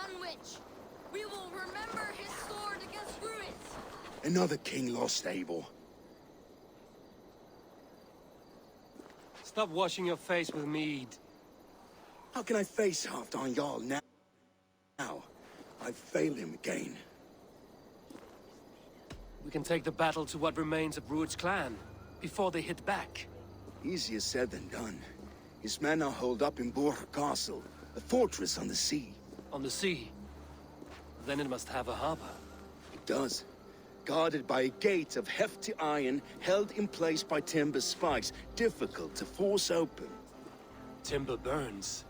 Dunwich. We will remember his sword against Ruins. Another king lost Abel. Stop washing your face with mead. How can I face Halfdan Jarl now? I've failed him again. We can take the battle to what remains of Rued's clan, before they hit back. Easier said than done. His men are holed up in Burg Castle, a fortress on the sea. On the sea? Then it must have a harbor. It does. Guarded by a gate of hefty iron, held in place by timber spikes, difficult to force open. Timber burns.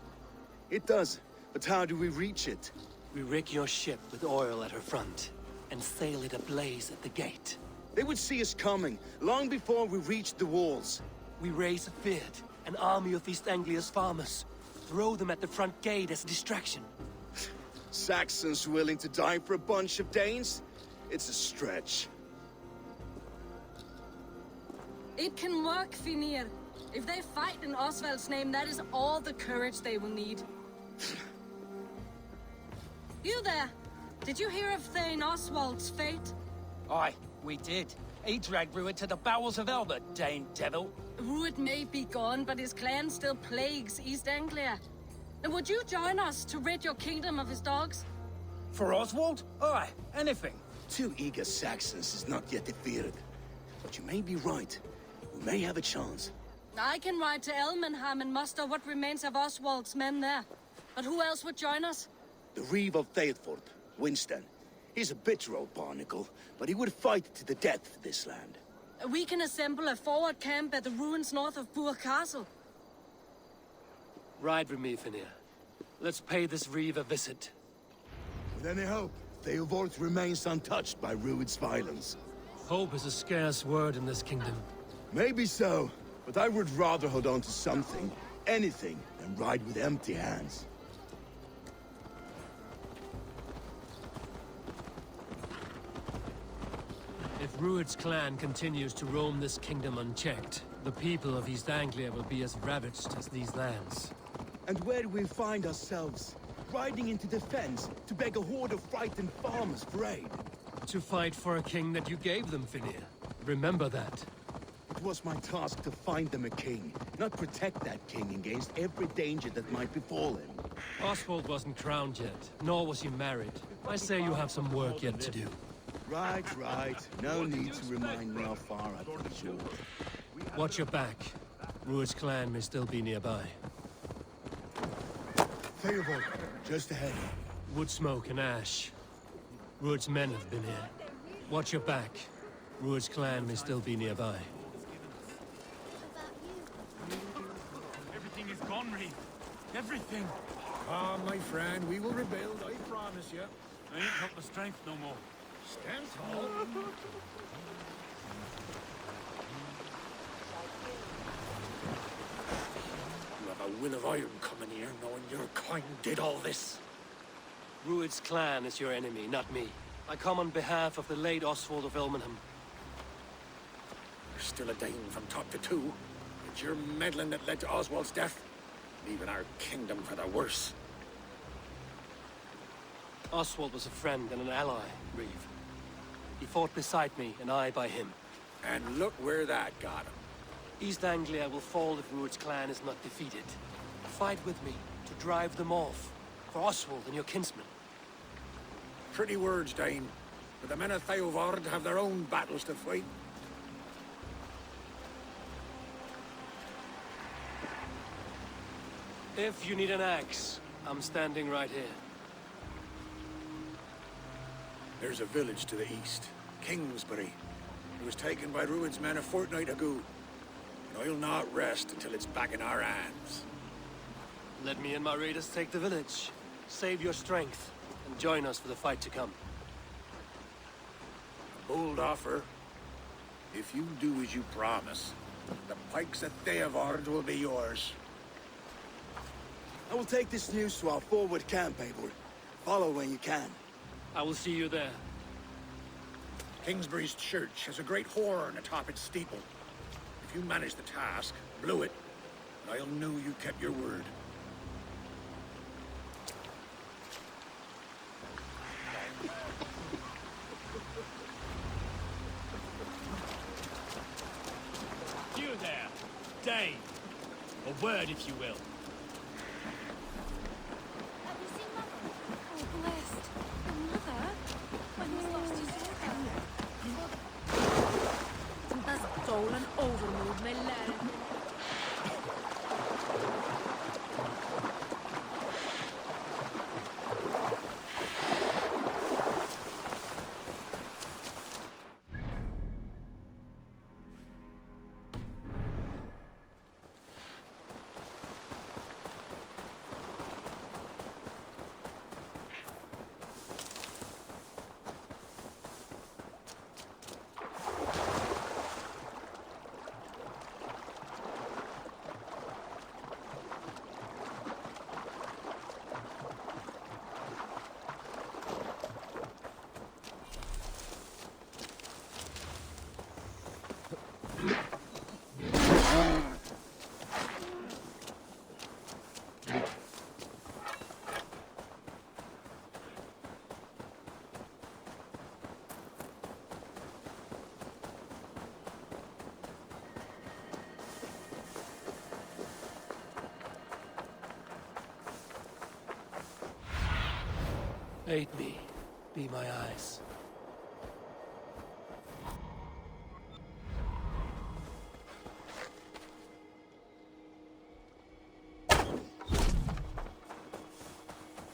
It does, but how do we reach it? We rig your ship with oil at her front, and sail it ablaze at the gate. They would see us coming, long before we reached the walls. We raise a beard, an army of East Anglia's farmers. Throw them at the front gate as a distraction. Saxons willing to die for a bunch of Danes? It's a stretch. It can work, Finir. If they fight in Oswald's name, that is all the courage they will need. You there! Did you hear of Thane Oswald's fate? Aye, we did. He dragged Rued to the bowels of Elba, Dane devil. Rued may be gone, but his clan still plagues East Anglia. And would you join us to rid your kingdom of his dogs? For Oswald? Aye, anything. 2 eager Saxons is not yet defeated. But you may be right. We may have a chance. I can ride to Elmenham and muster what remains of Oswald's men there. But who else would join us? The Reeve of Thetford, Winston. He's a bitter old barnacle, but he would fight to the death for this land. We can assemble a forward camp at the ruins north of Burg Castle. Ride with me, Finir. Let's pay this Reeve a visit. With any hope, Theodort remains untouched by Rued's violence. Hope is a scarce word in this kingdom. Maybe so, but I would rather hold on to something, anything, than ride with empty hands. If Rued's clan continues to roam this kingdom unchecked, the people of East Anglia will be as ravaged as these lands. And where do we find ourselves? Riding into defense to beg a horde of frightened farmers for aid. To fight for a king that you gave them, Finir. Remember that. It was my task to find them a king, not protect that king against every danger that might befall him. Oswald wasn't crowned yet, nor was he married. I say you have some work yet to do. Right. No need to remind me how far I've come short. Watch your back. Rued's clan may still be nearby. Theobald, just ahead. Wood smoke and ash. Rued's men have been here. Watch your back. Rued's clan may still be nearby. Everything is gone, Reeve. Everything. Ah, my friend, we will rebuild, I promise you. I ain't got the strength no more. Stand tall. You have a will of iron coming here, knowing your kind did all this. Rued's clan is your enemy, not me. I come on behalf of the late Oswald of Elmenham. You're still a Dane from top to two. It's your meddling that led to Oswald's death, leaving our kingdom for the worse. Oswald was a friend and an ally, Reeve. He fought beside me, and I by him. And look where that got him. East Anglia will fall if Rued's clan is not defeated. Fight with me to drive them off, for Oswald and your kinsmen. Pretty words, Dane. But the men of Theodord have their own battles to fight. If you need an axe, I'm standing right here. There's a village to the east, Kingsbury. It was taken by Rued's men a fortnight ago. And I'll not rest until it's back in our hands. Let me and my raiders take the village. Save your strength, and join us for the fight to come. A bold offer. If you do as you promise, the pikes at Theodord will be yours. I will take this news to our forward camp, Abel. Follow when you can. I will see you there. Kingsbury's church has a great horn atop its steeple. If you manage the task, blow it, I'll know you kept your word. word, if you will. Have you seen Mother? Oh, blessed. Your mother? When was last you saw her? Dat is stolen overmoed, my lad. Aid me. Be my eyes.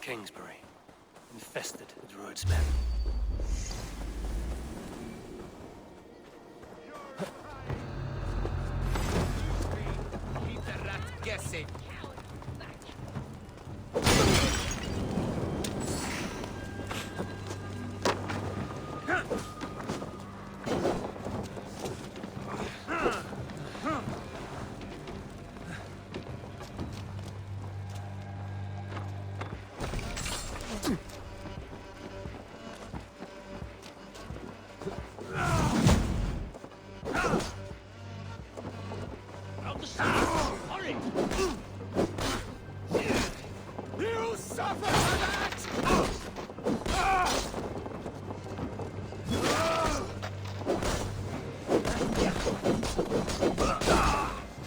Kingsbury, infested with Druid's men. Keep the rat guessing. You suffer for that!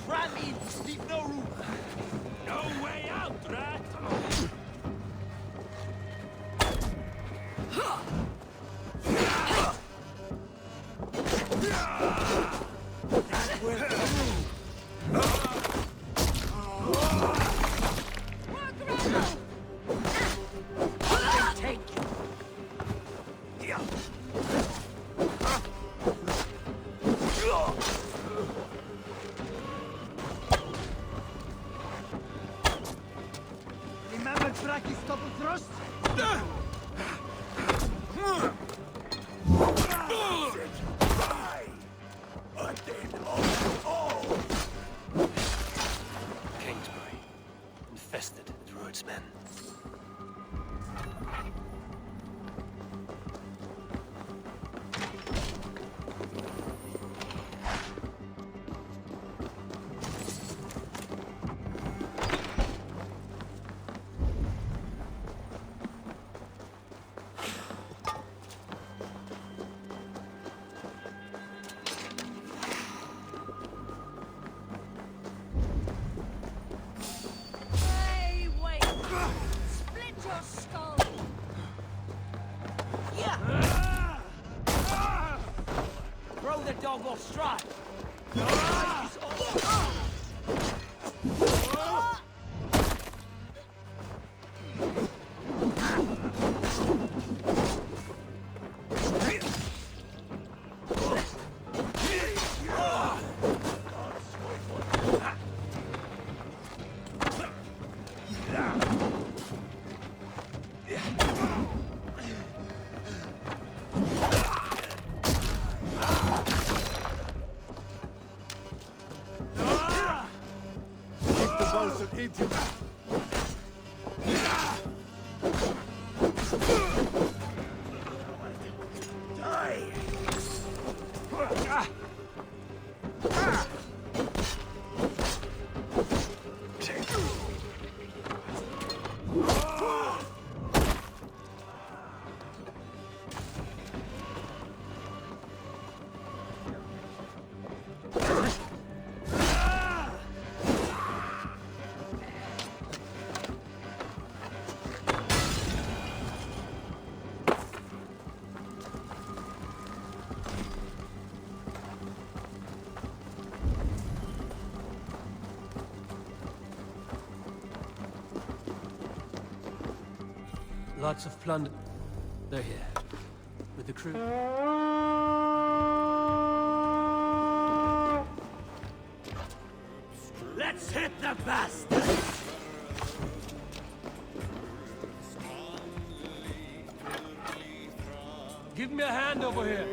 Rat in, leave no room. No way out, rat! Remember Bracky's double thrust? Kingsbury, infested with Druid's men. Hey, wait! Split your skull! Throw the dog off stride. Lots of plunder. They're here. With the crew. Let's hit the bastard! Give me a hand over here.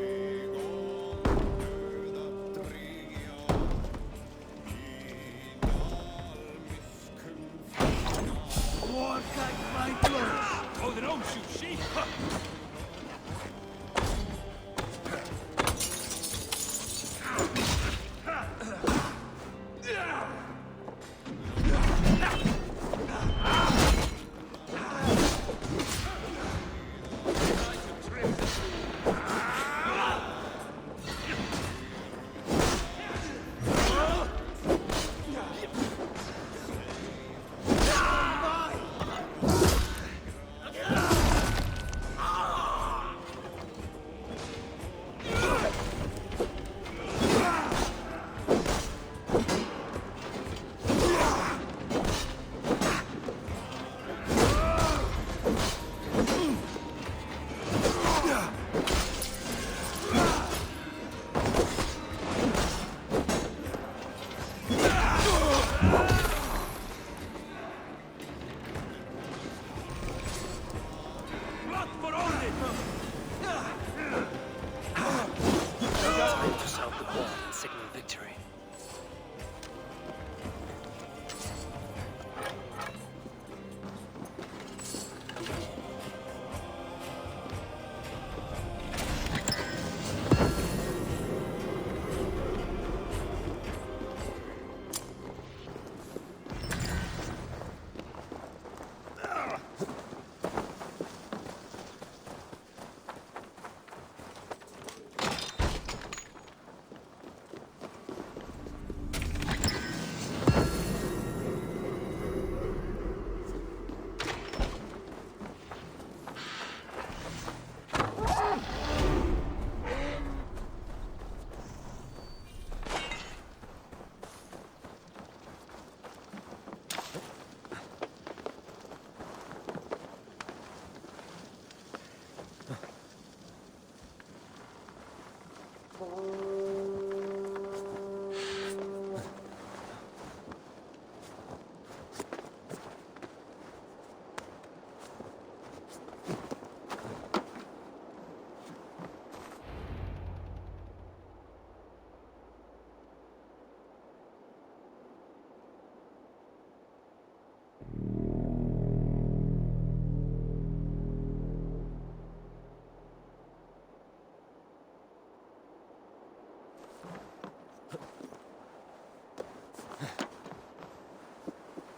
Oh, they don't shoot sheep! Time to sound the ball and signal victory.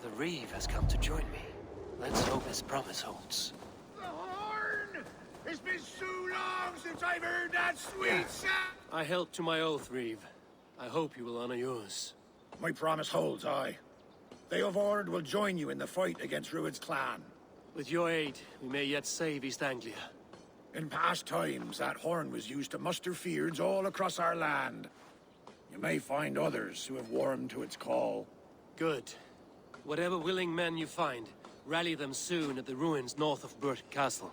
The Reeve has come to join me. Let's hope his promise holds. The horn! It's been so long since I've heard that sweet sound! I held to my oath, Reeve. I hope you will honor yours. My promise holds, aye. They of Ord will join you in the fight against Rued's clan. With your aid, we may yet save East Anglia. In past times, that horn was used to muster fyrds all across our land. You may find others who have warmed to its call. Good. Whatever willing men you find, rally them soon at the ruins north of Burt Castle.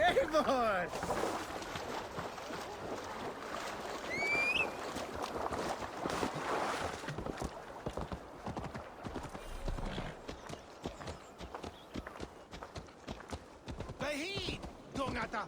Eivor! Beheen! Dungata!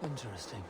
Interesting.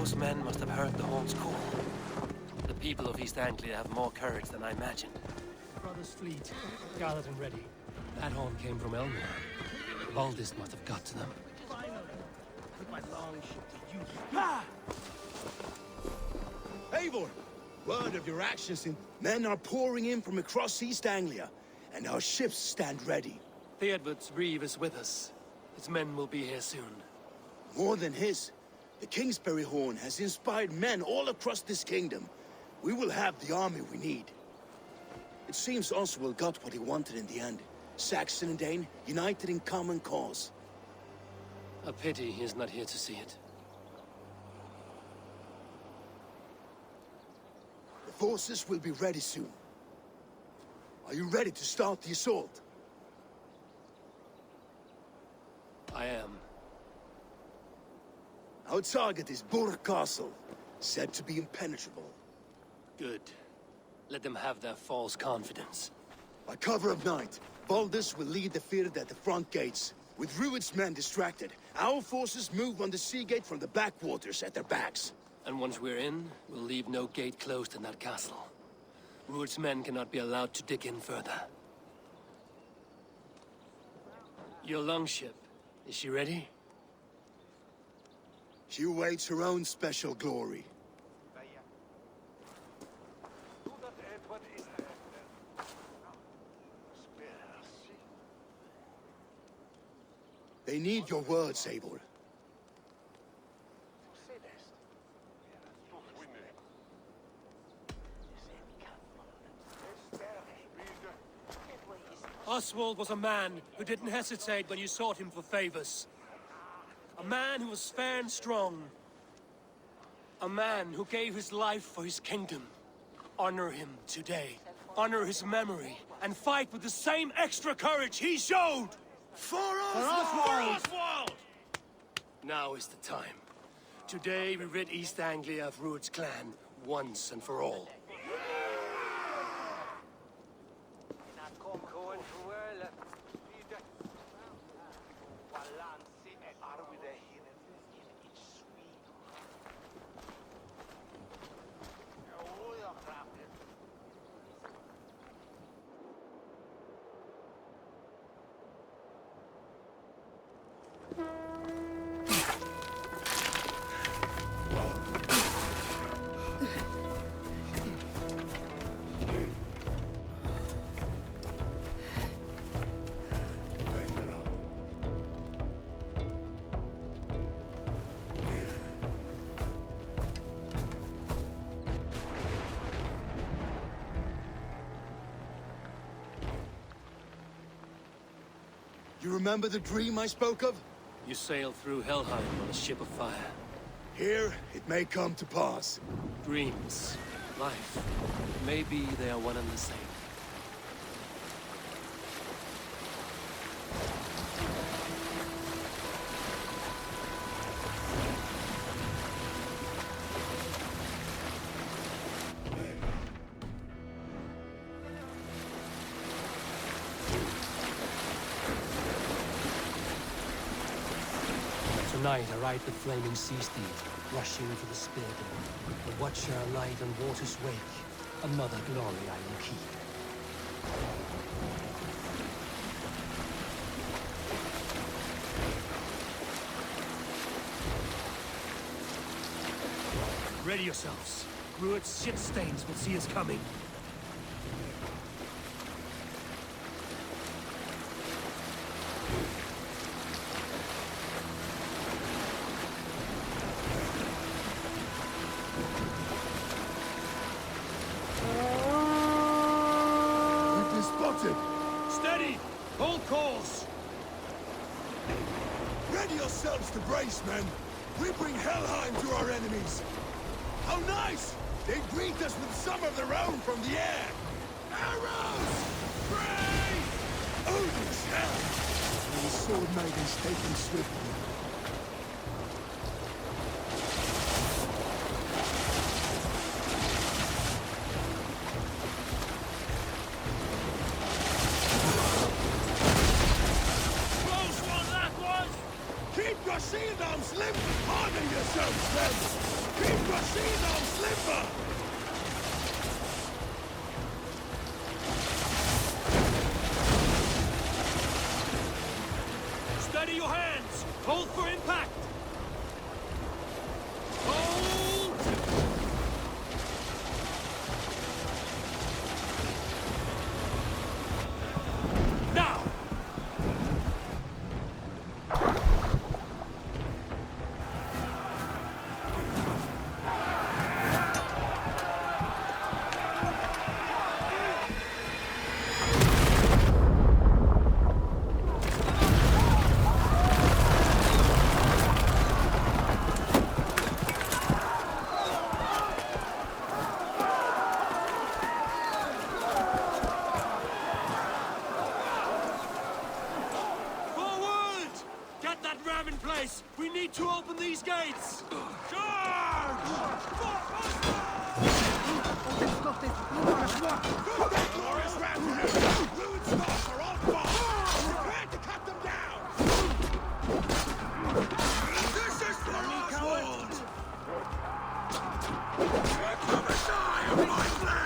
Those men must have heard the horn's call. The people of East Anglia have more courage than I imagined. Brothers' fleet, gathered and ready. That horn came from Elmore. Valdis must have got to them. Finally! With my long ship to use. Ha! Eivor! Word of your actions in... Men are pouring in from across East Anglia, and our ships stand ready. Theodward's reeve is with us. His men will be here soon. More than his, the Kingsbury Horn has inspired men all across this kingdom. We will have the army we need. It seems Oswald got what he wanted in the end. Saxon and Dane, united in common cause. A pity he is not here to see it. The forces will be ready soon. Are you ready to start the assault? I am. Our target is Burg Castle, said to be impenetrable. Good. Let them have their false confidence. By cover of night, Baldus will lead the field at the front gates. With Rued's men distracted, our forces move on the sea gate from the backwaters at their backs. And once we're in, we'll leave no gate closed in that castle. Rued's men cannot be allowed to dig in further. Your longship, is she ready? She awaits her own special glory. They need your words, Eivor. Oswald was a man who didn't hesitate when you sought him for favors. A man who was fair and strong. A man who gave his life for his kingdom. Honor him today. Honor his memory. And fight with the same extra courage he showed! For Oswald! Now is the time. Today we rid East Anglia of Rued's clan once and for all. You remember the dream I spoke of? You sail through Helheim on a ship of fire. Here, it may come to pass. Dreams, life, maybe they are one and the same. Tonight I ride the flaming sea steed, rushing for the spear door. The watcher light on water's wake, another glory I will keep. Ready yourselves. Rued's ship stains will see us coming. Steady! Hold course! Ready yourselves to brace, men! We bring Helheim to our enemies! How nice! They greet us with some of their own from the air! Arrows! Praise! Odin's hell! And the sword maidens taken swiftly. Keep your shield arms limber! Harden yourselves, men! Keep your shield arms limber! Steady your hands! Hold for impact! Hold! Boys, we need to open these gates! Charge! Glorious rampart! Ruined stocks are on fire! Prepare to cut them down! This is for Oswald! Here comes the eye of my blade!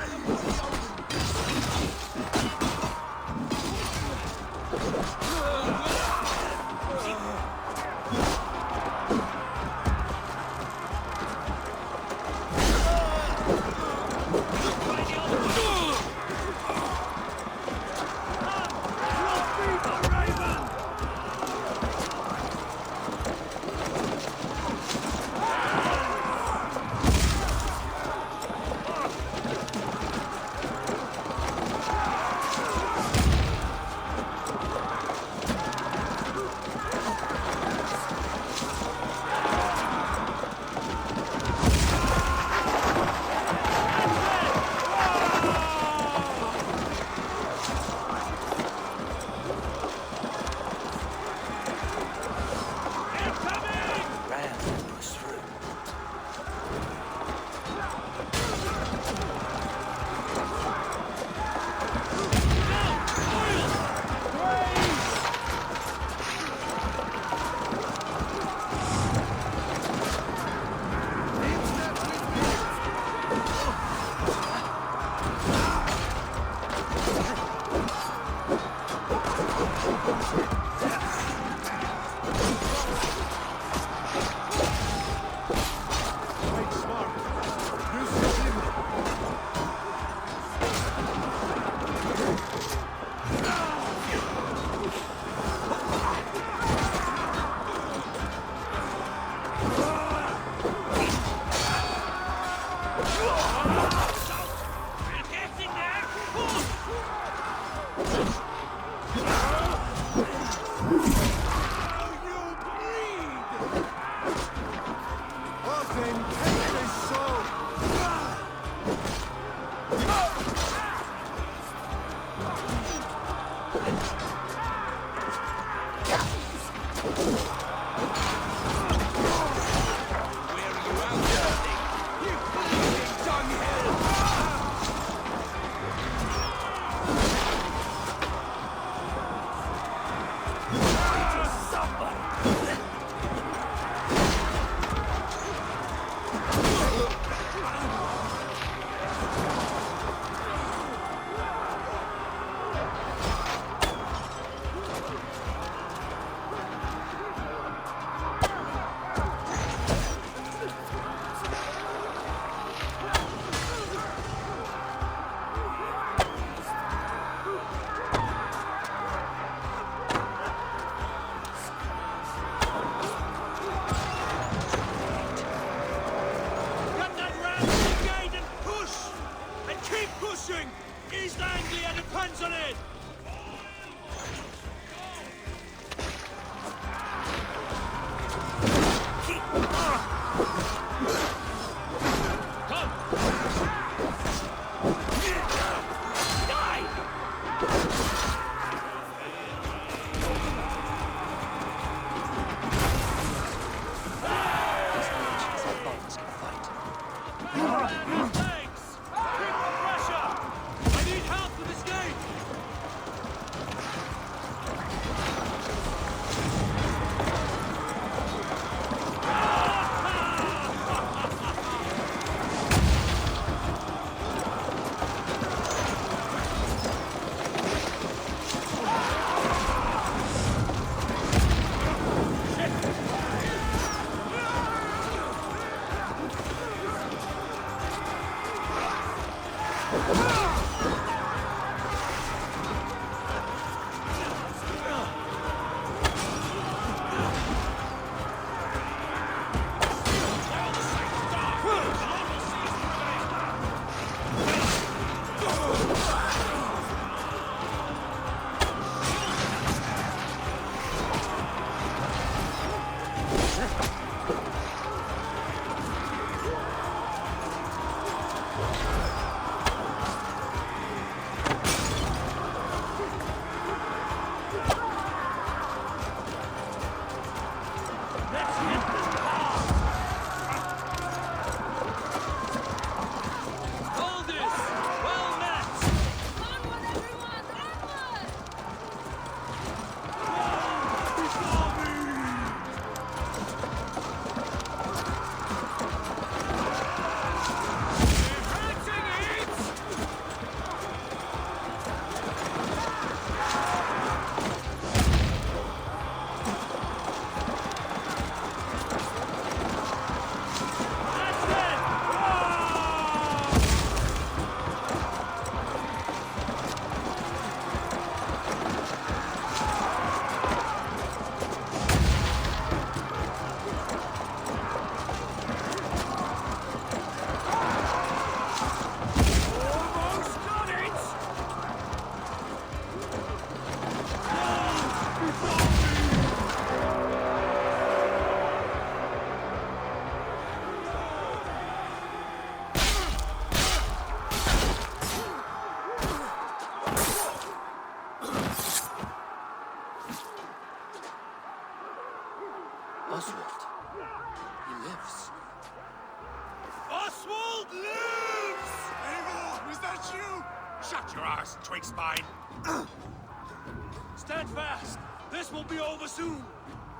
East Anglia depends on it! twig spine. Stand fast! This will be over soon!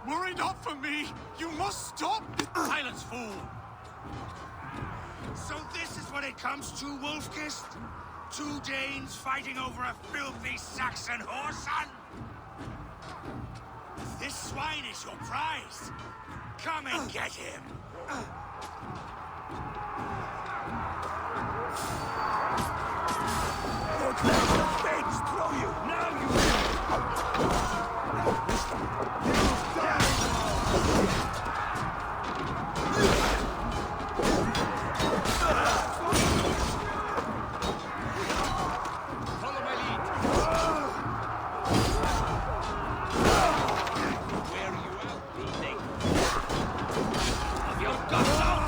Worry not for me! You must stop! Silence, fool! So this is what it comes to, Wolfkist? Two Danes fighting over a filthy Saxon whoreson? This swine is your prize. Come and get him. Look, there's the things throw you. Now you Follow my lead! Where are you out, bleeding? Have your guts out!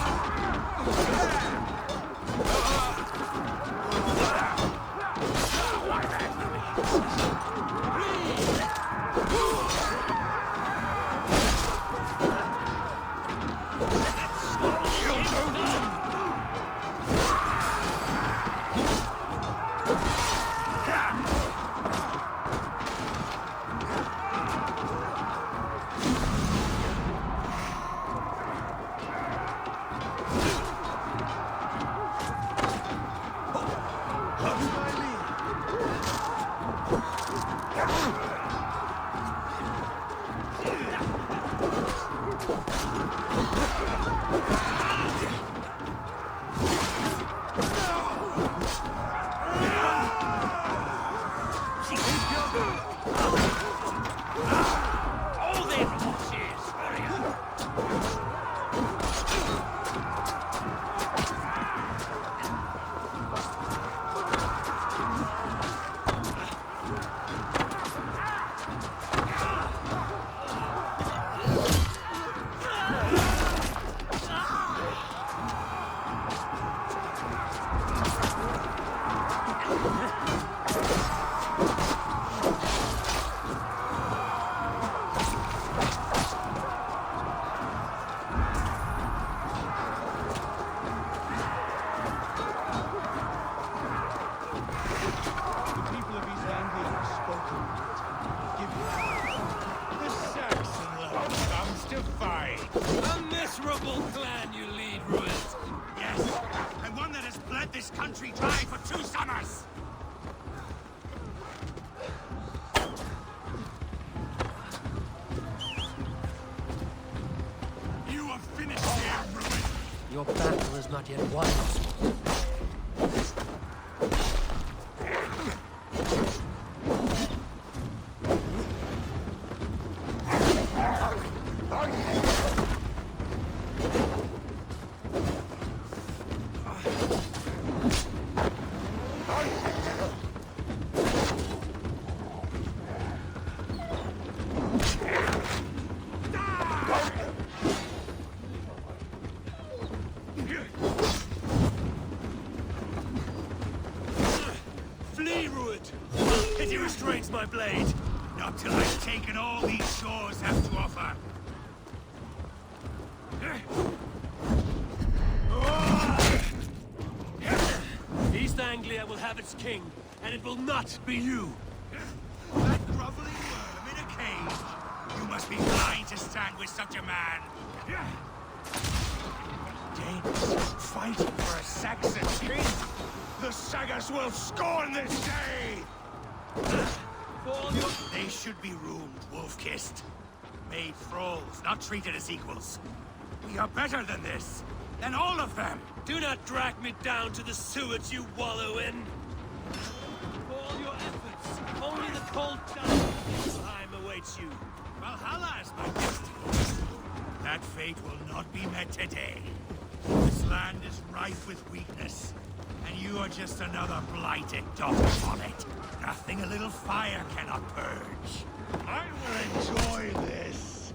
A miserable clan you lead, Ruin. Yes, and one that has bled this country dry for 2 summers. You have finished here, Ruin. Your battle is not yet won. Flee, Ruin! Pity restrains my blade! Not till I've taken all these shores have to offer. East Anglia will have its king, and it will not be you. That groveling worm in a cage. You must be blind to stand with such a man. Danes fighting for a Saxon king. The Sagas will scorn this day. They should be roomed, Wolf-kissed. Made thralls, not treated as equals. We are better than this. Than all of them. Do not drag me down to the sewage you wallow in. For all your efforts, only the cold dust of Niflheim awaits you. Valhalla is my destiny. That fate will not be met today. This land is rife with weakness, and you are just another blighted dog on it. Nothing a little fire cannot purge. I will enjoy this.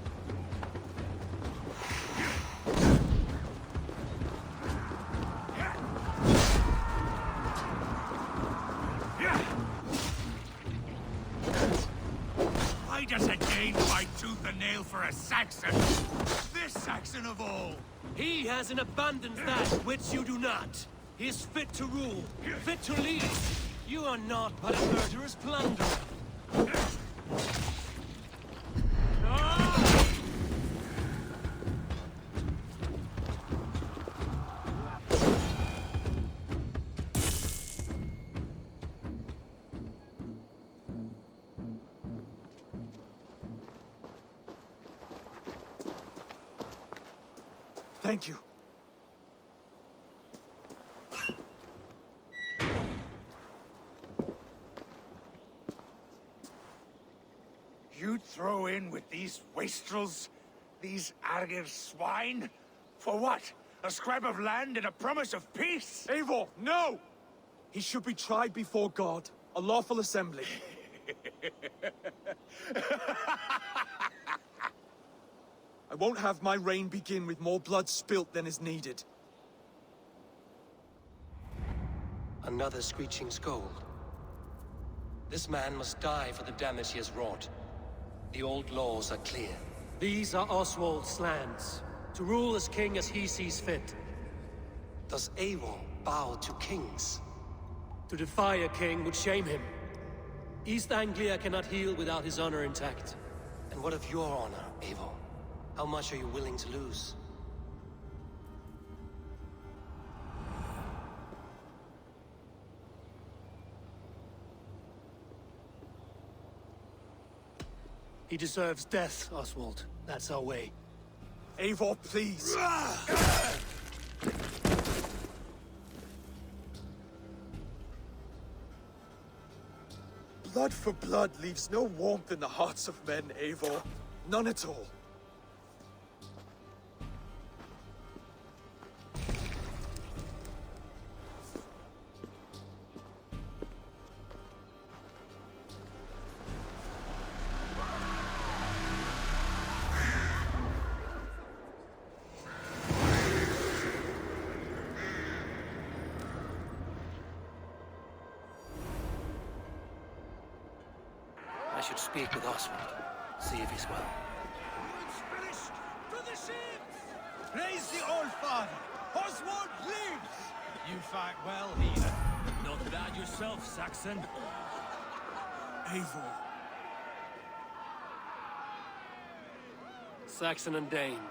Why does a Dane fight tooth and nail for a Saxon? This Saxon of all. He has in abundance that which you do not. He is fit to rule, fit to lead. You are not but a murderous plunderer. Thank you. You'd throw in with these wastrels? These Argir swine? For what? A scrap of land and a promise of peace? Eivor, no! He should be tried before God, a lawful assembly. I won't have my reign begin with more blood spilt than is needed. Another screeching scold. This man must die for the damage he has wrought. The old laws are clear. These are Oswald's lands, to rule as king as he sees fit. Does Eivor bow to kings? To defy a king would shame him. East Anglia cannot heal without his honor intact. And what of your honor, Eivor? How much are you willing to lose? He deserves death, Oswald. That's our way. Eivor, please. Blood for blood leaves no warmth in the hearts of men, Eivor. None at all. I should speak with Oswald. See if he's well. It's finished! To the ships! Praise the All-Father! Oswald lives! You fight well, heathen. Not bad yourself, Saxon. Eivor. Saxon and Dane.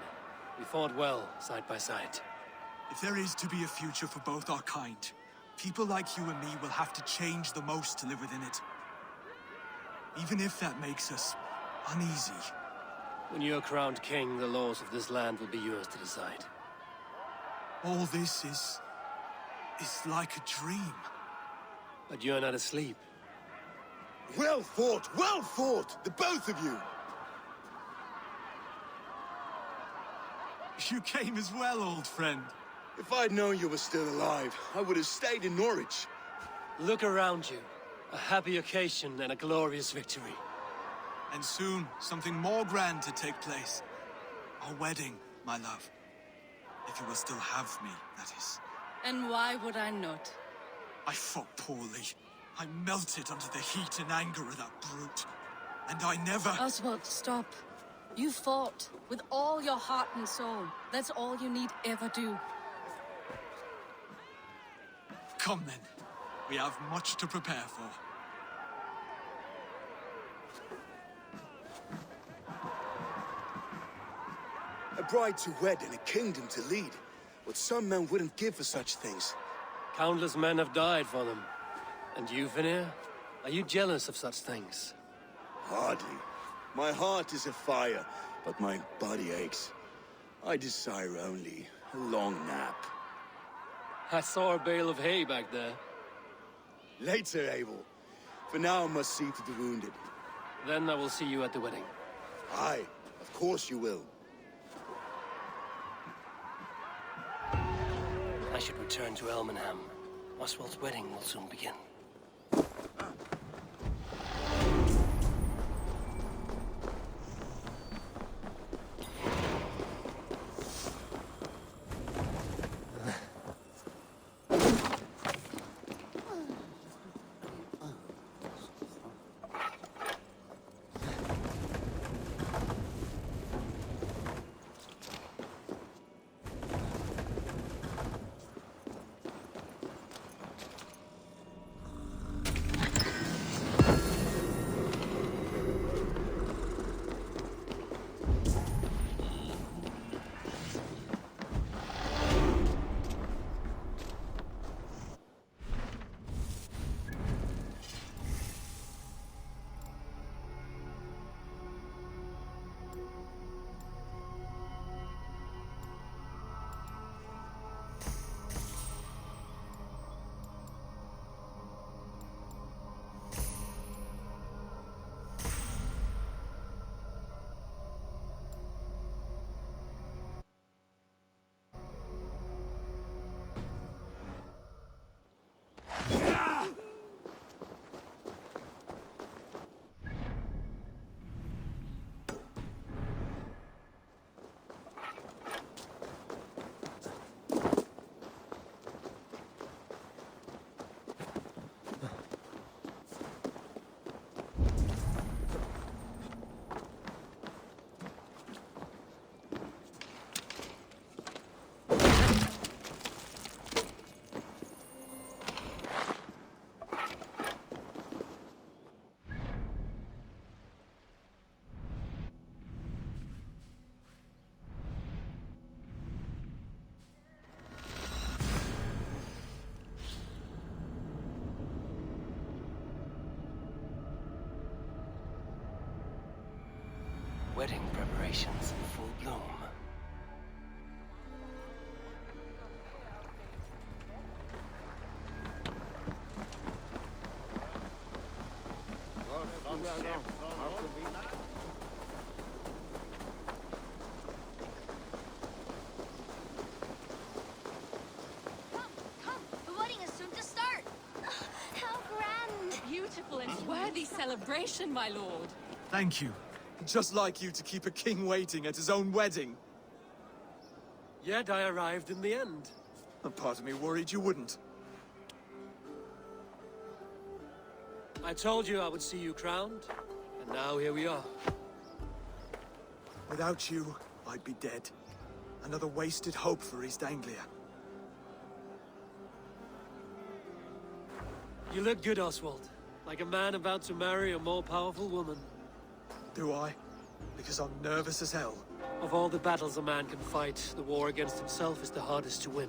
We fought well, side by side. If there is to be a future for both our kind, people like you and me will have to change the most to live within it. Even if that makes us uneasy. When you're crowned king, the laws of this land will be yours to decide. All this is like a dream. But you're not asleep. Well fought, the both of you. You came as well, old friend. If I'd known you were still alive, I would have stayed in Norwich. Look around you. A happy occasion and a glorious victory. And soon, something more grand to take place. Our wedding, my love. If you will still have me, that is. And why would I not? I fought poorly. I melted under the heat and anger of that brute. And I never... Oswald, stop. You fought with all your heart and soul. That's all you need ever do. Come then. We have much to prepare for. A bride to wed and a kingdom to lead. What some men wouldn't give for such things. Countless men have died for them. And you, Vanir? Are you jealous of such things? Hardly. My heart is afire, but my body aches. I desire only a long nap. I saw a bale of hay back there. Later, Abel. For now, I must see to the wounded. Then I will see you at the wedding. Aye, of course you will. I should return to Elmenham. Oswald's wedding will soon begin. Wedding preparations in full bloom. Come, the wedding is soon to start. How grand. Beautiful and worthy celebration, my lord. Thank you. Just like you to keep a king waiting at his own wedding. Yet I arrived in the end. A part of me worried you wouldn't. I told you I would see you crowned, and now here we are. Without you, I'd be dead. Another wasted hope for East Anglia. You look good, Oswald. Like a man about to marry a more powerful woman. Do I? Because I'm nervous as hell. Of all the battles a man can fight, the war against himself is the hardest to win.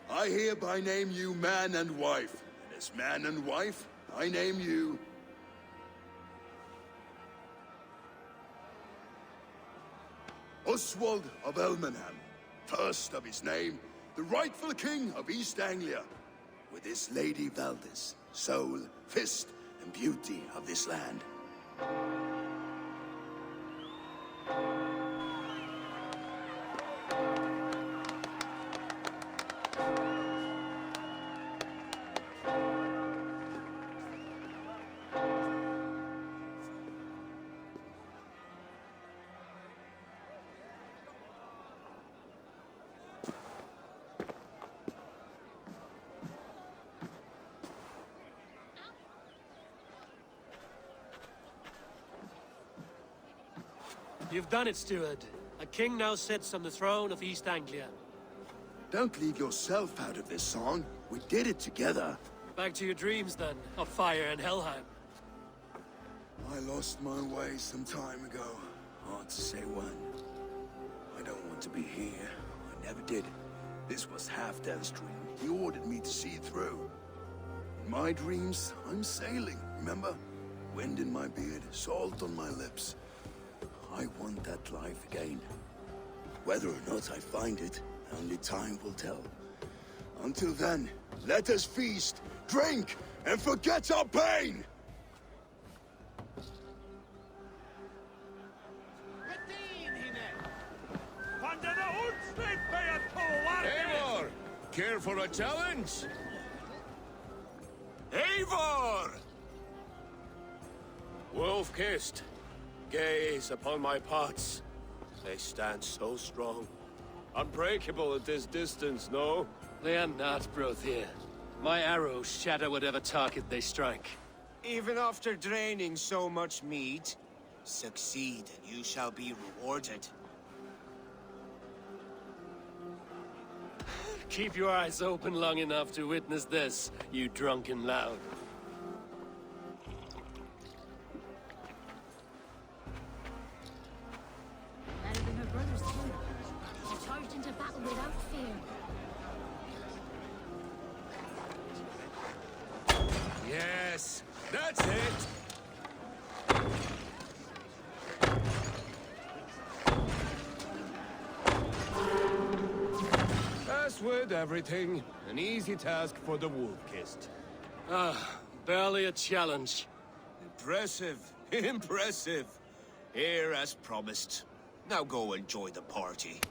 I hereby name you man and wife. And as man and wife, I name you... Oswald of Elmenham, first of his name, the rightful king of East Anglia, with his lady Valdis, soul, fist, and beauty of this land. You've done it, steward. A king now sits on the throne of East Anglia. Don't leave yourself out of this song. We did it together. Back to your dreams, then, of fire and Helheim. I lost my way some time ago. Hard to say when. I don't want to be here. I never did. This was Halfdan's dream. He ordered me to see it through. In my dreams, I'm sailing, remember? Wind in my beard, salt on my lips. I want that life again. Whether or not I find it, only time will tell. Until then, let us feast, drink, and forget our pain! Eivor! Care for a challenge? Eivor! Wolf-kissed, gaze upon my pots. They stand so strong. Unbreakable at this distance, no? They are not, Brothier. My arrows shatter whatever target they strike. Even after draining so much meat, succeed and you shall be rewarded. Keep your eyes open long enough to witness this, you drunken lout. Better than her brothers too. She charged into battle without fear. Yes, that's it! As with everything, an easy task for the wolf-kissed. Ah, barely a challenge. Impressive, impressive. Here as promised. Now go enjoy the party.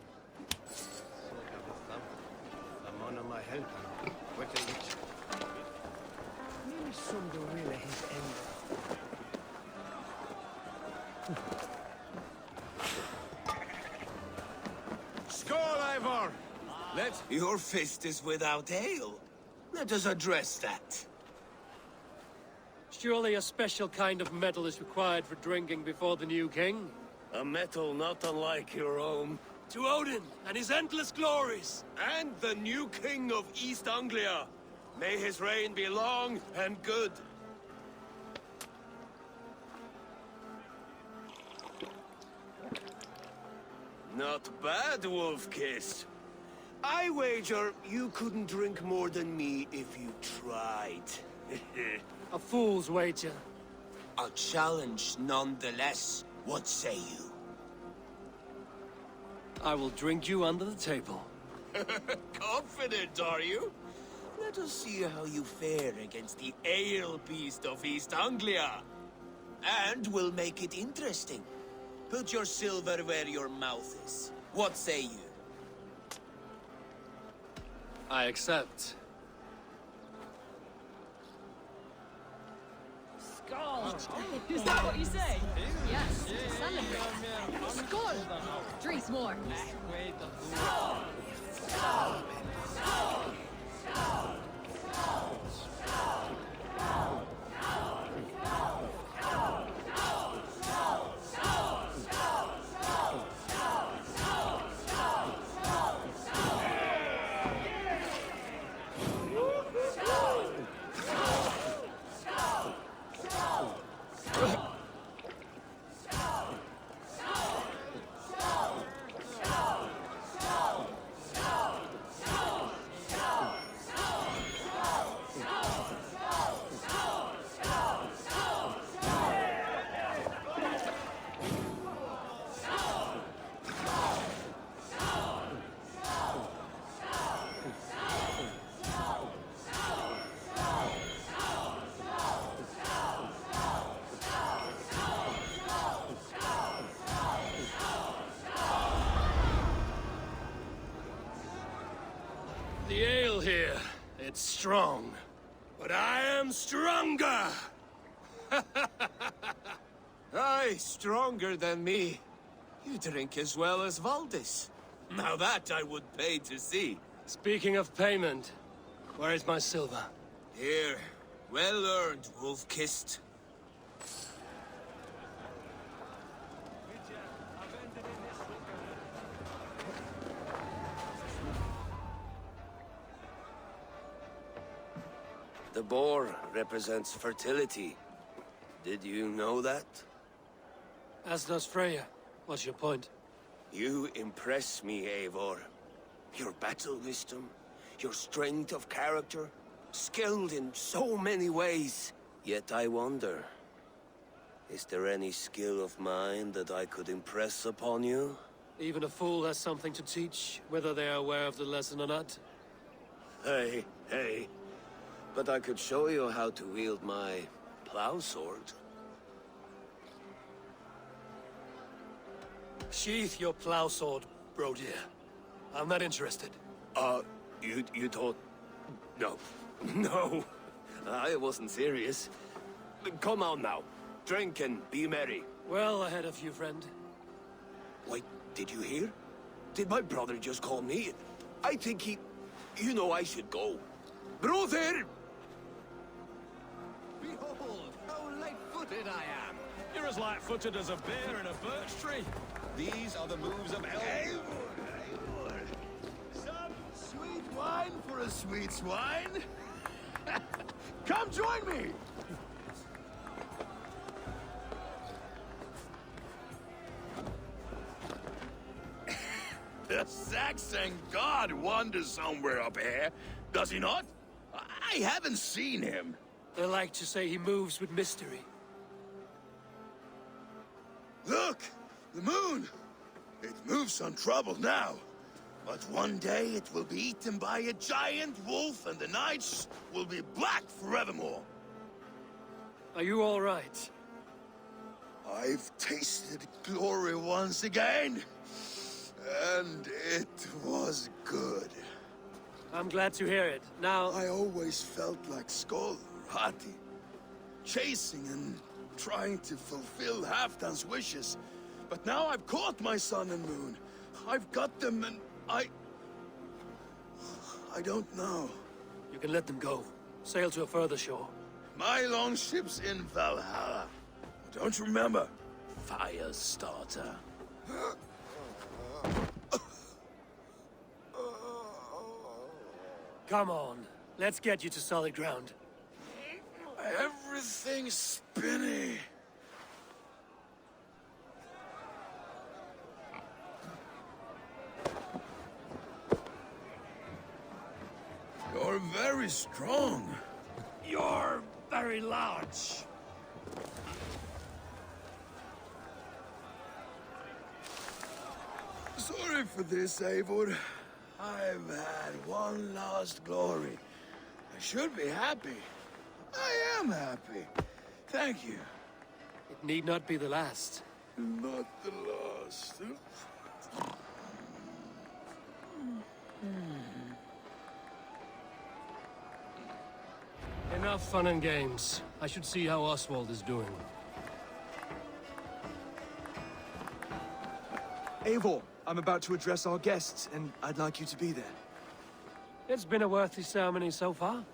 I'm on my help. Maybe some gorilla his end. Skål, Ivor! Let's... Your fist is without ale. Let us address that. Surely a special kind of metal is required for drinking before the new king? A metal not unlike your own. To Odin and his endless glories! And the new king of East Anglia. May his reign be long and good. Not bad, Wolf-Kissed. I wager you couldn't drink more than me if you tried. A fool's wager. A challenge nonetheless. What say you? I will drink you under the table. Confident, are you? Let us see how you fare against the ale beast of East Anglia. And we'll make it interesting. Put your silver where your mouth is. What say you? I accept. Is that what you say? Yes, celebrate. Skål! Drinks more. The ale here, it's strong. But I am stronger! Aye, stronger than me. You drink as well as Valdis. Now that I would pay to see. Speaking of payment, where is my silver? Here, well earned, Wolf-Kissed. The boar represents fertility. Did you know that? As does Freya. What's your point? You impress me, Eivor. Your battle wisdom, your strength of character, skilled in so many ways. Yet I wonder, is there any skill of mine that I could impress upon you? Even a fool has something to teach, whether they are aware of the lesson or not. Hey. But I could show you how to wield my plow sword. Sheath your plow sword, bro dear. I'm not interested. You thought... No. No. I wasn't serious. Come on now. Drink and be merry. Well ahead of you, friend. Wait, did you hear? Did my brother just call me? I think he... You know I should go. Brother! Behold, how light-footed I am! You're as light-footed as a bear in a birch tree. These are the moves of Eivor, Eivor. Some sweet wine for a sweet swine? Come join me! The Saxon god wanders somewhere up here, does he not? I haven't seen him. They like to say he moves with mystery. Look! The moon! It moves untroubled now. But one day it will be eaten by a giant wolf and the nights will be black forevermore. Are you all right? I've tasted glory once again. And it was good. I'm glad to hear it. Now, I always felt like Skoll, Hati, chasing and trying to fulfill Halfdan's wishes. But now I've caught my sun and moon. I've got them and I don't know. you can let them go. Sail to a further shore. My longship's in Valhalla. Don't you remember? Firestarter. Come on. Let's get you to solid ground. Everything's spinny. You're very strong. You're very large. Sorry for this, Eivor. I've had one last glory. I should be happy. I am happy. Thank you. It need not be the last. Not the last. Enough fun and games. I should see how Oswald is doing. Eivor, I'm about to address our guests, and I'd like you to be there. It's been a worthy ceremony so far.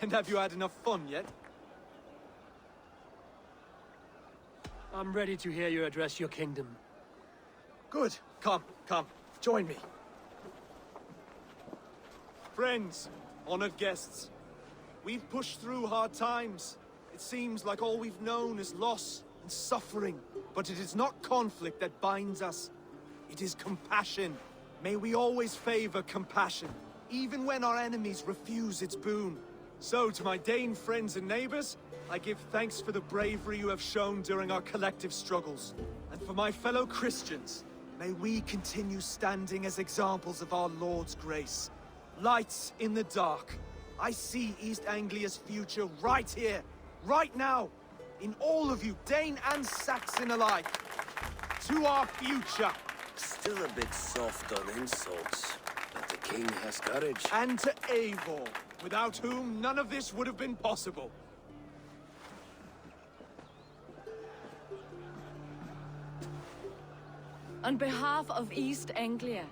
And have you had enough fun yet? I'm ready to hear you address your kingdom. Good. Come, join me. Friends, honored guests, we've pushed through hard times. It seems like all we've known is loss and suffering. But it is not conflict that binds us. It is compassion. May we always favor compassion, even when our enemies refuse its boon. So, to my Dane friends and neighbors, I give thanks for the bravery you have shown during our collective struggles. And for my fellow Christians, may we continue standing as examples of our Lord's grace. Lights in the dark. I see East Anglia's future right here, right now, in all of you, Dane and Saxon alike. To our future. Still a bit soft on insults, but the king has courage. And to Eivor, without whom none of this would have been possible. On behalf of East Anglia,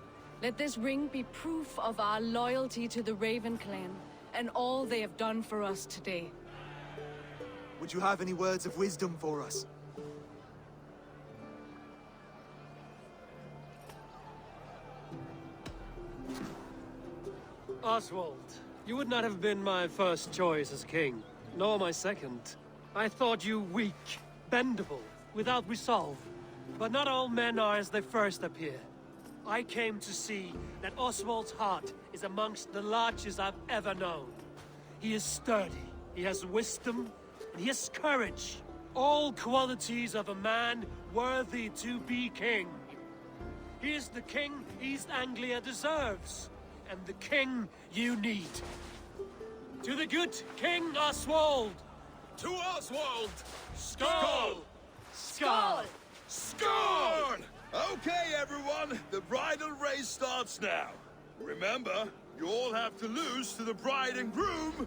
let this ring be proof of our loyalty to the Raven clan and all they have done for us today. Would you have any words of wisdom for us? Oswald, you would not have been my first choice as king, nor my second. I thought you weak, bendable, without resolve. But not all men are as they first appear. I came to see that Oswald's heart is amongst the largest I've ever known. He is sturdy, he has wisdom, and he has courage. All qualities of a man worthy to be king. He is the king East Anglia deserves, and the king you need. To the good King Oswald! To Oswald! Skull! Skull! Scorn! Okay, everyone, the bridal race starts now. Remember, you all have to lose to the bride and groom